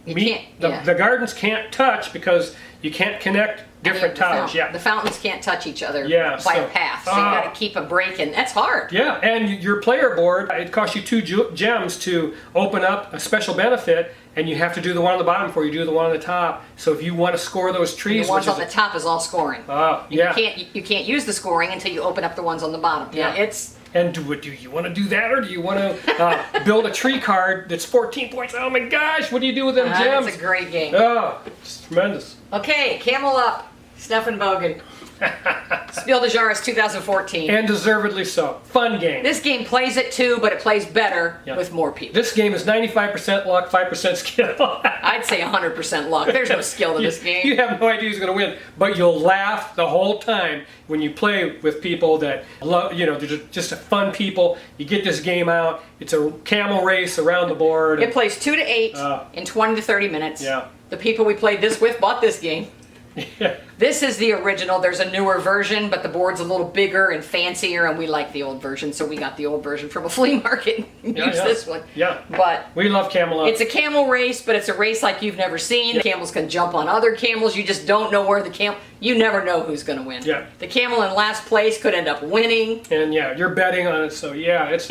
[SPEAKER 1] the gardens can't touch because you can't connect different towers. Yeah.
[SPEAKER 2] The fountains can't touch each other by a path, so you got to keep a break in. That's hard.
[SPEAKER 1] Yeah, and your player board, it costs you 2 gems to open up a special benefit, and you have to do the one on the bottom before you do the one on the top. So if you want to score those trees,
[SPEAKER 2] the ones on the top is all scoring.
[SPEAKER 1] Oh, yeah.
[SPEAKER 2] You can't use the scoring until you open up the ones on the bottom.
[SPEAKER 1] Yeah.
[SPEAKER 2] It's.
[SPEAKER 1] And do you want to do that, or do you want to build a tree card that's 14 points? Oh my gosh, what do you do with them gems?
[SPEAKER 2] It's a great game.
[SPEAKER 1] Oh, it's tremendous.
[SPEAKER 2] Okay, Camel Up, Stefan Bogan. Spiel des Jahres 2014.
[SPEAKER 1] And deservedly so. Fun game.
[SPEAKER 2] This game plays it too, but it plays better with more people.
[SPEAKER 1] This game is 95% luck, 5% skill.
[SPEAKER 2] I'd say 100% luck. There's no skill to this game.
[SPEAKER 1] You have no idea who's going to win, but you'll laugh the whole time when you play with people that love, they're just fun people. You get this game out. It's a camel race around the board.
[SPEAKER 2] It plays 2 to 8 in 20 to 30 minutes.
[SPEAKER 1] Yeah.
[SPEAKER 2] The people we played this with bought this game.
[SPEAKER 1] Yeah.
[SPEAKER 2] This is the original. There's a newer version, but the board's a little bigger and fancier, and we like the old version, so we got the old version from a flea market and used this one.
[SPEAKER 1] Yeah.
[SPEAKER 2] But
[SPEAKER 1] we love Camel Up.
[SPEAKER 2] It's a camel race, but it's a race like you've never seen. The camels can jump on other camels. You just don't know where you never know who's going to win.
[SPEAKER 1] Yeah.
[SPEAKER 2] The camel in last place could end up winning.
[SPEAKER 1] And yeah, you're betting on it, so yeah, it's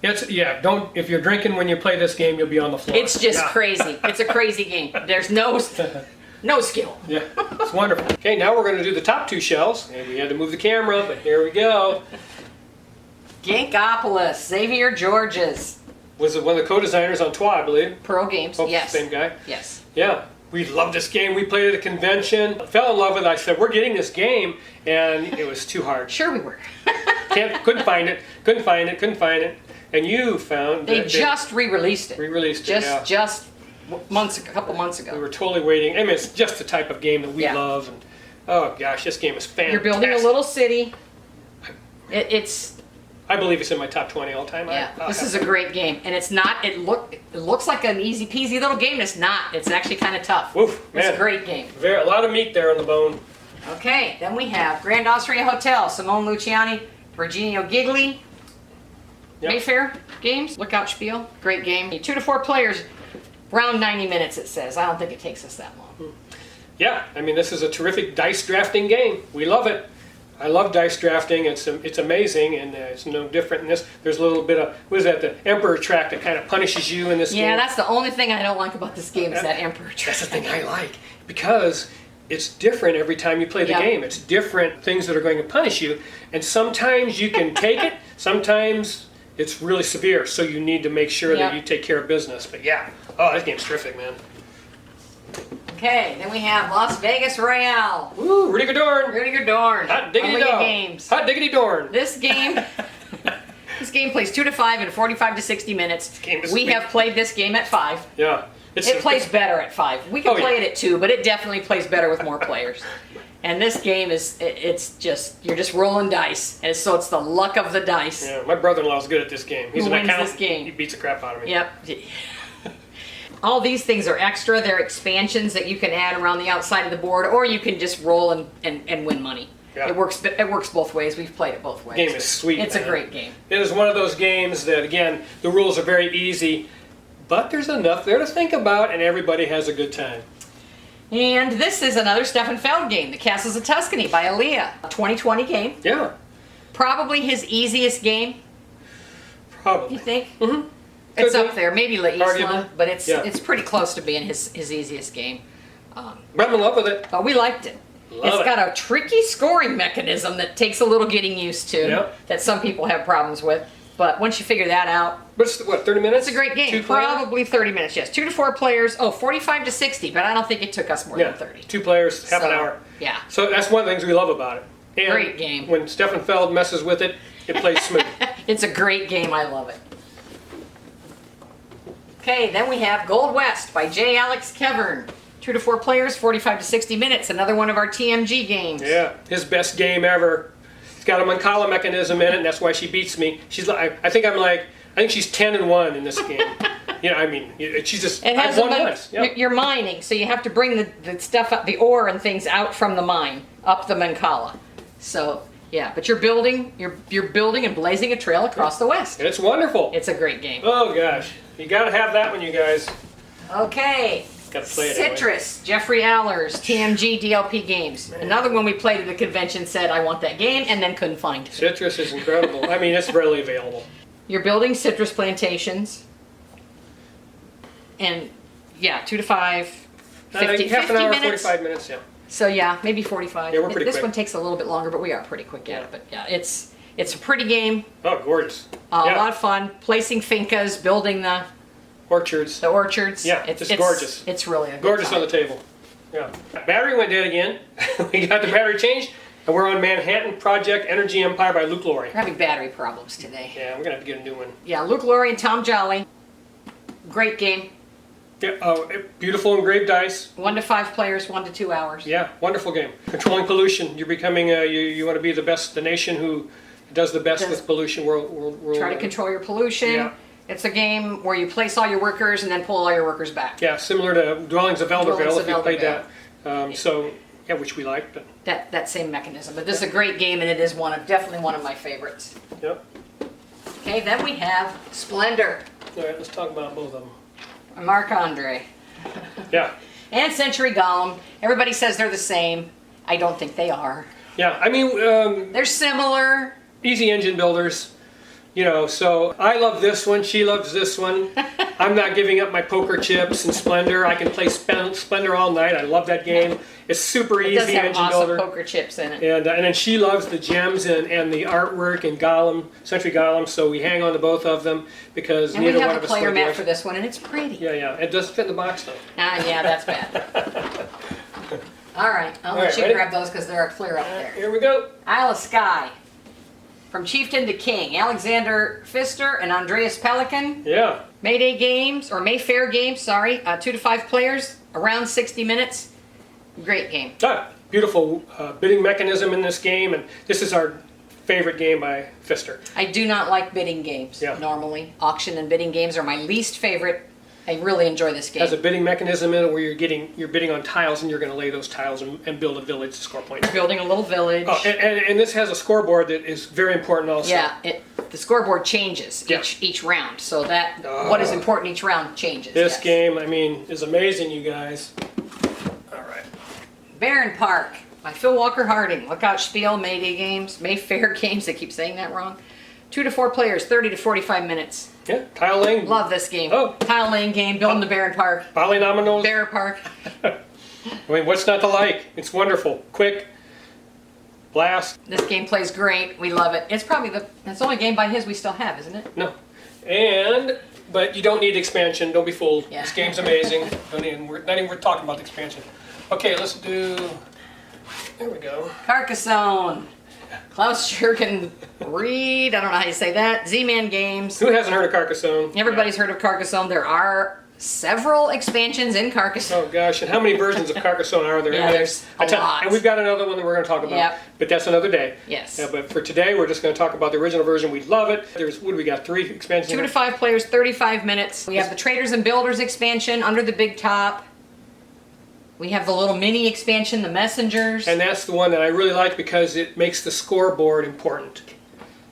[SPEAKER 1] if you're drinking when you play this game, you'll be on the floor.
[SPEAKER 2] It's just crazy. It's a crazy game. There's no skill.
[SPEAKER 1] Yeah, it's wonderful. Okay, now we're going to do the top 2 shells. And we had to move the camera, but here we go.
[SPEAKER 2] Ginkopolis, Xavier Georges.
[SPEAKER 1] Was one of the co-designers on TWA, I believe.
[SPEAKER 2] Pro Games, yes.
[SPEAKER 1] Same guy.
[SPEAKER 2] Yes.
[SPEAKER 1] Yeah, we loved this game. We played it at a convention. Fell in love with it. I said, we're getting this game, and it was too hard.
[SPEAKER 2] Sure we were.
[SPEAKER 1] Couldn't find it. And you found
[SPEAKER 2] They just re-released it.
[SPEAKER 1] Re-released it,
[SPEAKER 2] Just a couple months ago.
[SPEAKER 1] We were totally waiting. I mean, it's just the type of game that we love. And oh gosh, this game is fantastic.
[SPEAKER 2] You're building a little city. It's.
[SPEAKER 1] I believe it's in my top 20 all time.
[SPEAKER 2] Yeah, this is a great game, and it's not. It looks like an easy peasy little game. It's not. It's actually kind of tough.
[SPEAKER 1] Woof, man.
[SPEAKER 2] It's a great game.
[SPEAKER 1] A lot of meat there on the bone.
[SPEAKER 2] Okay, then we have Grand Austria Hotel, Simone Luciani, Virginio Gigli.
[SPEAKER 1] Yep.
[SPEAKER 2] Mayfair Games, Lookout Spiel, great game. 2 to 4 players, around 90 minutes it says. I don't think it takes us that long.
[SPEAKER 1] Yeah, I mean, this is a terrific dice drafting game. We love it. I love dice drafting. It's amazing, and it's no different in this. There's a little bit of, what is that, the Emperor track that kind of punishes you in this game.
[SPEAKER 2] Yeah, that's the only thing I don't like about this game is that Emperor track.
[SPEAKER 1] That's the thing I like, because it's different every time you play the game. It's different things that are going to punish you, and sometimes you can take it, sometimes it's really severe, so you need to make sure that you take care of business. But yeah, oh, this game's terrific, man.
[SPEAKER 2] Okay, then we have Las Vegas Royale.
[SPEAKER 1] Woo, Rudiger Dorn.
[SPEAKER 2] Rudiger Dorn.
[SPEAKER 1] Hot diggity dog.
[SPEAKER 2] Games.
[SPEAKER 1] Hot diggity Dorn.
[SPEAKER 2] This game, this game plays 2 to 5 and 45 to 60 minutes.
[SPEAKER 1] This game is
[SPEAKER 2] we
[SPEAKER 1] sweet.
[SPEAKER 2] have played this game at 5.
[SPEAKER 1] Yeah.
[SPEAKER 2] It plays better at 5. We can play it at 2, but it definitely plays better with more players. And this game is, it's just, you're just rolling dice. And so it's the luck of the dice.
[SPEAKER 1] Yeah, my brother-in-law's good at this game. He's
[SPEAKER 2] Who
[SPEAKER 1] an
[SPEAKER 2] wins
[SPEAKER 1] accountant.
[SPEAKER 2] this game?
[SPEAKER 1] He beats the crap out of me.
[SPEAKER 2] Yep. All these things are extra. They're expansions that you can add around the outside of the board, or you can just roll and win money.
[SPEAKER 1] Yeah.
[SPEAKER 2] It works both ways. We've played it both ways.
[SPEAKER 1] The game is sweet.
[SPEAKER 2] It's a great game.
[SPEAKER 1] It is one of those games that, again, the rules are very easy, but there's enough there to think about, and everybody has a good time.
[SPEAKER 2] And this is another Stefan Feld game, The Castles of Tuscany by Elia. A 2020 game.
[SPEAKER 1] Yeah.
[SPEAKER 2] Probably his easiest game.
[SPEAKER 1] Probably.
[SPEAKER 2] You think?
[SPEAKER 1] Mm-hmm.
[SPEAKER 2] It's up there, maybe La Isla,
[SPEAKER 1] Arguably.
[SPEAKER 2] but it's pretty close to being his easiest game.
[SPEAKER 1] But I'm in love with it.
[SPEAKER 2] But we liked it. It's got a tricky scoring mechanism that takes a little getting used to, that some people have problems with. But once you figure that out,
[SPEAKER 1] but it's, what, 30 minutes?
[SPEAKER 2] It's a great game.
[SPEAKER 1] 2 players?
[SPEAKER 2] Probably 30 minutes, yes. 2 to 4 players. Oh, 45 to 60, but I don't think it took us more than 30.
[SPEAKER 1] 2 players, half an hour.
[SPEAKER 2] Yeah.
[SPEAKER 1] So that's one of the things we love about it. And
[SPEAKER 2] great game.
[SPEAKER 1] When Stefan Feld messes with it, it plays smooth.
[SPEAKER 2] It's a great game. I love it. Okay, then we have Gold West by J. Alex Kevern. 2 to 4 players, 45 to 60 minutes. Another one of our TMG games.
[SPEAKER 1] Yeah, his best game ever. It's got a Mancala mechanism in it, and that's why she beats me. She's like, I think she's 10-1 in this game. You know, I mean, she's just.
[SPEAKER 2] It has
[SPEAKER 1] won once. Yeah.
[SPEAKER 2] You're mining, so you have to bring the stuff up, the ore and things out from the mine up the Mancala. So yeah, but you're building and blazing a trail across the west.
[SPEAKER 1] It's wonderful.
[SPEAKER 2] It's a great game.
[SPEAKER 1] Oh gosh, you gotta have that one, you guys.
[SPEAKER 2] Okay.
[SPEAKER 1] Gotta play it
[SPEAKER 2] Citrus, anyway. Jeffrey Allers, TMG DLP Games. Man. Another one we played at the convention said, I want that game, and then couldn't find it.
[SPEAKER 1] Citrus is incredible. I mean, it's readily available.
[SPEAKER 2] You're building citrus plantations. And, yeah, 2 to 5, 50,
[SPEAKER 1] half
[SPEAKER 2] 50
[SPEAKER 1] an hour,
[SPEAKER 2] minutes.
[SPEAKER 1] 45 minutes, yeah.
[SPEAKER 2] So, yeah, maybe 45.
[SPEAKER 1] Yeah, we're pretty
[SPEAKER 2] This
[SPEAKER 1] quick.
[SPEAKER 2] one takes a little bit longer, but we are pretty quick at it. But, yeah, it's a pretty game.
[SPEAKER 1] Oh, gorgeous.
[SPEAKER 2] A lot of fun. Placing fincas, building the
[SPEAKER 1] orchards.
[SPEAKER 2] Yeah,
[SPEAKER 1] it's gorgeous.
[SPEAKER 2] It's really a good
[SPEAKER 1] gorgeous
[SPEAKER 2] time.
[SPEAKER 1] on the table. Yeah. Battery went dead again. We got the battery changed, and we're on Manhattan Project Energy Empire by Luke Laurie.
[SPEAKER 2] We're having battery problems today.
[SPEAKER 1] Yeah, we're gonna have to get a new one.
[SPEAKER 2] Yeah, Luke Laurie and Tom Jolly. Great game.
[SPEAKER 1] Yeah, beautiful engraved dice.
[SPEAKER 2] 1 to 5 players, 1 to 2 hours.
[SPEAKER 1] Yeah, wonderful game. Controlling pollution. You're becoming you want to be the nation who does the best with pollution.
[SPEAKER 2] Try to control your pollution. Yeah. It's a game where you place all your workers and then pull all your workers back.
[SPEAKER 1] Yeah, similar to Dwellings of Elderville, if you played that. So, yeah, which we liked. But.
[SPEAKER 2] That same mechanism. But this is a great game, and it is definitely one of my favorites.
[SPEAKER 1] Yep.
[SPEAKER 2] Okay, then we have Splendor.
[SPEAKER 1] All right, let's talk about both of them.
[SPEAKER 2] Marc Andre.
[SPEAKER 1] Yeah.
[SPEAKER 2] And Century Golem. Everybody says they're the same. I don't think they are.
[SPEAKER 1] Yeah, I mean...
[SPEAKER 2] they're similar.
[SPEAKER 1] Easy engine builders. You know, so I love this one, she loves this one. I'm not giving up my poker chips and Splendor. I can play Splendor all night. I love that game. It's super easy engine builder. It does have awesome
[SPEAKER 2] poker chips in it.
[SPEAKER 1] And then she loves the gems and the artwork and Golem, Century Golem, so we hang on to both of them because
[SPEAKER 2] and
[SPEAKER 1] neither
[SPEAKER 2] we
[SPEAKER 1] one
[SPEAKER 2] have
[SPEAKER 1] of
[SPEAKER 2] a
[SPEAKER 1] us
[SPEAKER 2] player mat for this one, and it's pretty.
[SPEAKER 1] Yeah. It doesn't fit in the box though.
[SPEAKER 2] Yeah, that's bad. All right, I'll let you grab those because they're clear up there.
[SPEAKER 1] Here we go.
[SPEAKER 2] Isle of Skye. From Chieftain to King, Alexander Pfister and Andreas Pelikan.
[SPEAKER 1] Yeah.
[SPEAKER 2] Mayday games, or Mayfair games, sorry. 2 to 5 players, around 60 minutes. Great game.
[SPEAKER 1] Beautiful bidding mechanism in this game, and this is our favorite game by Pfister.
[SPEAKER 2] I do not like bidding games, normally. Auction and bidding games are my least favorite I really enjoy this game.
[SPEAKER 1] Has a bidding mechanism in it where you're bidding on tiles and you're going to lay those tiles and build a village to score points.
[SPEAKER 2] Building a little village.
[SPEAKER 1] Oh, and this has a scoreboard that is very important also.
[SPEAKER 2] Yeah, the scoreboard changes each round, so that what is important each round changes.
[SPEAKER 1] This game, I mean, is amazing, you guys. All right.
[SPEAKER 2] Baron Park by Phil Walker Harding. Look out, Spiel, Mayfair games. I keep saying that wrong. 2 to 4 players, 30 to 45 minutes.
[SPEAKER 1] Yeah, tile laying.
[SPEAKER 2] Love this game.
[SPEAKER 1] Oh.
[SPEAKER 2] Tile laying game, building the Baron Park.
[SPEAKER 1] Polynomials.
[SPEAKER 2] Baron Park.
[SPEAKER 1] I mean, what's not to like? It's wonderful. Quick. Blast.
[SPEAKER 2] This game plays great. We love it. It's probably that's the only game by his we still have, isn't it?
[SPEAKER 1] No. But you don't need expansion. Don't be fooled. Yeah. This game's amazing. We're not even talking about the expansion. Okay, let's do. There we go.
[SPEAKER 2] Carcassonne. Klaus Jürgen Reed. I don't know how you say that. Z-Man Games.
[SPEAKER 1] Who hasn't heard of Carcassonne?
[SPEAKER 2] Everybody's heard of Carcassonne. There are several expansions in Carcassonne.
[SPEAKER 1] Oh gosh, and how many versions of Carcassonne are there?
[SPEAKER 2] Yeah, there's a lot.
[SPEAKER 1] And we've got another one that we're going to talk about.
[SPEAKER 2] Yep.
[SPEAKER 1] But that's another day.
[SPEAKER 2] Yes.
[SPEAKER 1] Yeah, but for today, we're just going to talk about the original version. We love it. What do we got? 3 expansions?
[SPEAKER 2] 2 to 5 players, 35 minutes. We have the Traders and Builders expansion under the big top. We have the little mini expansion, the Messengers.
[SPEAKER 1] And that's the one that I really like because it makes the scoreboard important.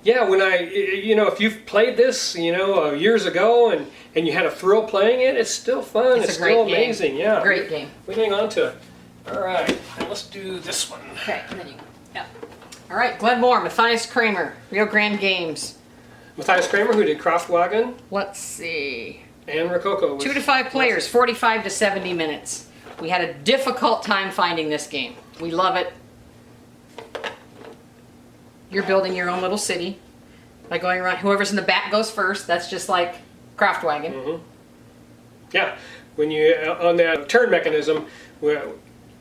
[SPEAKER 1] Yeah, when if you've played this, years ago and you had a thrill playing it, it's still fun. It's still amazing. Yeah.
[SPEAKER 2] Great game.
[SPEAKER 1] We hang on to it. All right, and let's do this one.
[SPEAKER 2] Okay, and then all right, Glen Moore, Matthias Kramer, Rio Grande Games.
[SPEAKER 1] Matthias Kramer, who did Kraftwagen.
[SPEAKER 2] Let's see.
[SPEAKER 1] And Rococo.
[SPEAKER 2] 2 to 5 players, 45 to 70 minutes. We had a difficult time finding this game. We love it. You're building your own little city by going around. Whoever's in the back goes first. That's just like Kraftwagen.
[SPEAKER 1] Mm-hmm. Yeah, when you on that turn mechanism,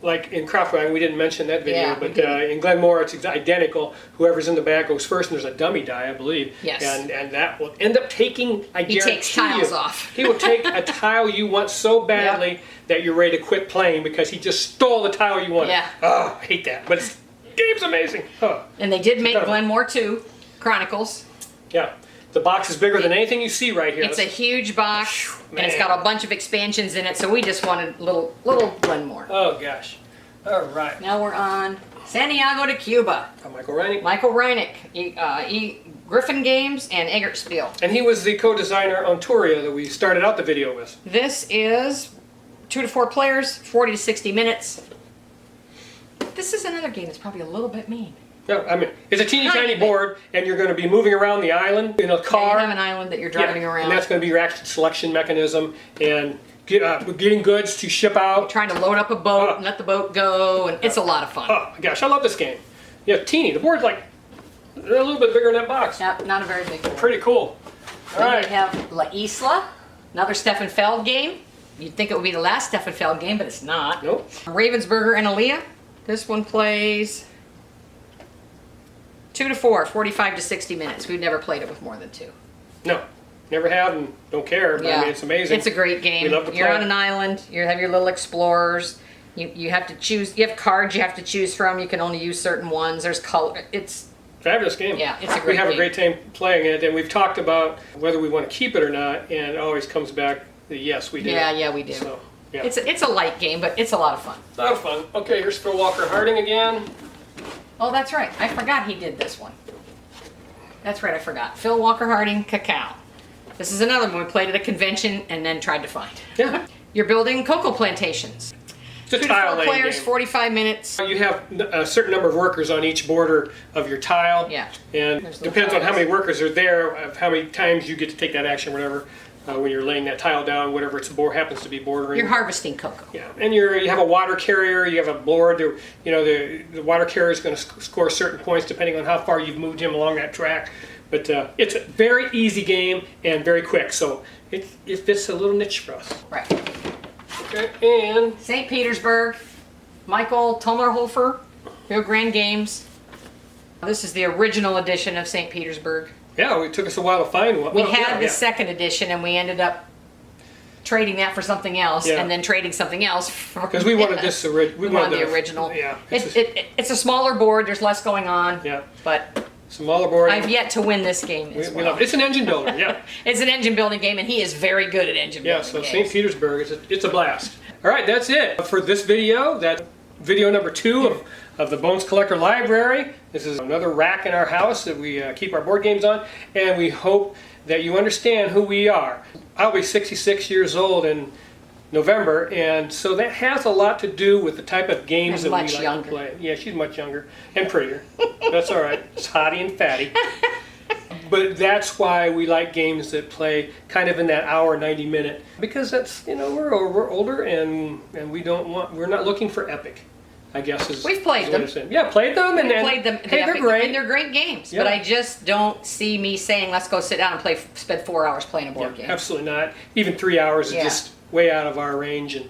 [SPEAKER 1] like in Kraftwagen, we didn't mention that video, but in Glen Moore it's identical. Whoever's in the back goes first, and there's a dummy die, I believe.
[SPEAKER 2] Yes.
[SPEAKER 1] And that will end up taking.
[SPEAKER 2] He takes tiles off.
[SPEAKER 1] He will take a tile you want so badly that you're ready to quit playing because he just stole the tile you wanted.
[SPEAKER 2] Yeah.
[SPEAKER 1] Oh, I hate that, but the game's amazing. Huh.
[SPEAKER 2] And they did make Glen Moore 2 Chronicles.
[SPEAKER 1] Yeah. The box is bigger than anything you see right here.
[SPEAKER 2] It's a huge box, and it's got a bunch of expansions in it, so we just wanted little Glen Moore.
[SPEAKER 1] Oh, gosh. All right.
[SPEAKER 2] Now we're on Santiago to Cuba.
[SPEAKER 1] Michael Reineck.
[SPEAKER 2] Michael Reineck, Griffin Games, and Eggert Spiel.
[SPEAKER 1] And he was the co-designer on Toria that we started out the video with.
[SPEAKER 2] This is 2 to 4 players, 40 to 60 minutes. This is another game that's probably a little bit mean.
[SPEAKER 1] Yeah, I mean, it's a teeny tiny board, and you're going to be moving around the island in a car.
[SPEAKER 2] You have an island that you're driving around.
[SPEAKER 1] And that's going to be your action selection mechanism, and getting goods to ship out.
[SPEAKER 2] Trying to load up a boat and let the boat go, and it's a lot of fun.
[SPEAKER 1] Oh my gosh, I love this game. Yeah, teeny. The board's like a little bit bigger than that box.
[SPEAKER 2] Not a very big board.
[SPEAKER 1] Pretty cool. All
[SPEAKER 2] Then
[SPEAKER 1] right.
[SPEAKER 2] we have La Isla, another Stefan Feld game. You'd think it would be the last Stefan Feld game, but it's not.
[SPEAKER 1] Nope.
[SPEAKER 2] Ravensburger and Aaliyah. This one plays 2 to 4, 45 to 60 minutes. We've never played it with more than 2.
[SPEAKER 1] No, never have and don't care. But I mean, it's amazing.
[SPEAKER 2] It's a great game.
[SPEAKER 1] We love to play.
[SPEAKER 2] You're on an island. You have your little explorers. You have to choose. You have cards you have to choose from. You can only use certain ones. There's color. It's
[SPEAKER 1] fabulous game.
[SPEAKER 2] Yeah, it's a great game.
[SPEAKER 1] We have a great time playing it, and we've talked about whether we want to keep it or not, and it always comes back that yes, we do.
[SPEAKER 2] Yeah, we do.
[SPEAKER 1] So, yeah.
[SPEAKER 2] It's a light game, but it's a lot of fun.
[SPEAKER 1] A lot of fun. Okay, here's Phil Walker Harding again.
[SPEAKER 2] Oh, that's right. I forgot he did this one. That's right, I forgot. Phil Walker Harding, Cacao. This is another one we played at a convention and then tried to find.
[SPEAKER 1] Yeah.
[SPEAKER 2] You're building cocoa plantations.
[SPEAKER 1] It's a
[SPEAKER 2] 2 to
[SPEAKER 1] tile
[SPEAKER 2] 4
[SPEAKER 1] laying
[SPEAKER 2] players,
[SPEAKER 1] game.
[SPEAKER 2] 45 minutes.
[SPEAKER 1] You have a certain number of workers on each border of your tile.
[SPEAKER 2] Yeah.
[SPEAKER 1] And
[SPEAKER 2] There's
[SPEAKER 1] depends
[SPEAKER 2] little
[SPEAKER 1] on how many
[SPEAKER 2] tiles.
[SPEAKER 1] workers are there, of how many times you get to take that action, whatever, when you're laying that tile down, whatever it's happens to be bordering.
[SPEAKER 2] You're harvesting cocoa.
[SPEAKER 1] Yeah, and you have a water carrier, you have a board. The water carrier is going to score certain points depending on how far you've moved him along that track. But it's a very easy game and very quick, so it fits a little niche for us.
[SPEAKER 2] Right.
[SPEAKER 1] Okay, and
[SPEAKER 2] St. Petersburg, Michael Tommerhofer, Rio Grande Games. This is the original edition of St. Petersburg.
[SPEAKER 1] yeah, it took us a while to find one.
[SPEAKER 2] We had the second edition, and we ended up trading that for something else, and then trading something else
[SPEAKER 1] because we wanted we
[SPEAKER 2] wanted the original.
[SPEAKER 1] Yeah,
[SPEAKER 2] It's a smaller board. There's less going on.
[SPEAKER 1] Yeah,
[SPEAKER 2] but
[SPEAKER 1] some motherboarding.
[SPEAKER 2] I've yet to win this game as
[SPEAKER 1] We
[SPEAKER 2] well.
[SPEAKER 1] love it. It's an engine builder, yeah.
[SPEAKER 2] It's an engine building game, and he is very good at engine building
[SPEAKER 1] so
[SPEAKER 2] games.
[SPEAKER 1] St. Petersburg, it's a blast. All right, that's it for this video. That's video number 2 of the Bones Collector Library. This is another rack in our house that we keep our board games on, and we hope that you understand who we are. I'll be 66 years old in November, and so that has a lot to do with the type of games that we like to play. Yeah, she's much younger and prettier. That's all right. It's hottie and fatty. But that's why we like games that play kind of in that hour, 90-minute, because that's, you know, we're older and we're not looking for epic, I guess is.
[SPEAKER 2] We've played them.
[SPEAKER 1] Yeah, played them and
[SPEAKER 2] played them.
[SPEAKER 1] Hey, they're great.
[SPEAKER 2] And they're great games.
[SPEAKER 1] Yeah.
[SPEAKER 2] But I just don't see me saying, let's go sit down and spend 4 hours playing a board game.
[SPEAKER 1] Absolutely not. Even 3 hours is just way out of our range and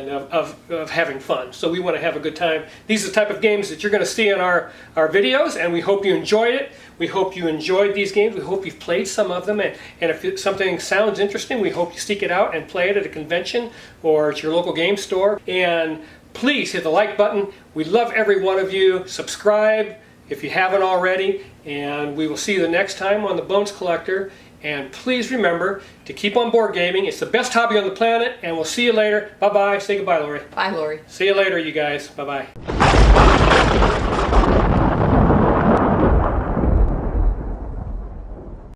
[SPEAKER 1] of having fun. So we want to have a good time. These are the type of games that you're going to see in our videos, and we hope you enjoyed it. We hope you enjoyed these games. We hope you've played some of them, and if something sounds interesting, we hope you seek it out and play it at a convention or at your local game store. And please hit the like button. We love every one of you. Subscribe if you haven't already, and we will see you the next time on the Bones Collector. And please remember to keep on board gaming. It's the best hobby on the planet, and we'll see you later. Bye-bye. Say goodbye, Lori.
[SPEAKER 2] Bye, Lori.
[SPEAKER 1] See you later, you guys. Bye-bye.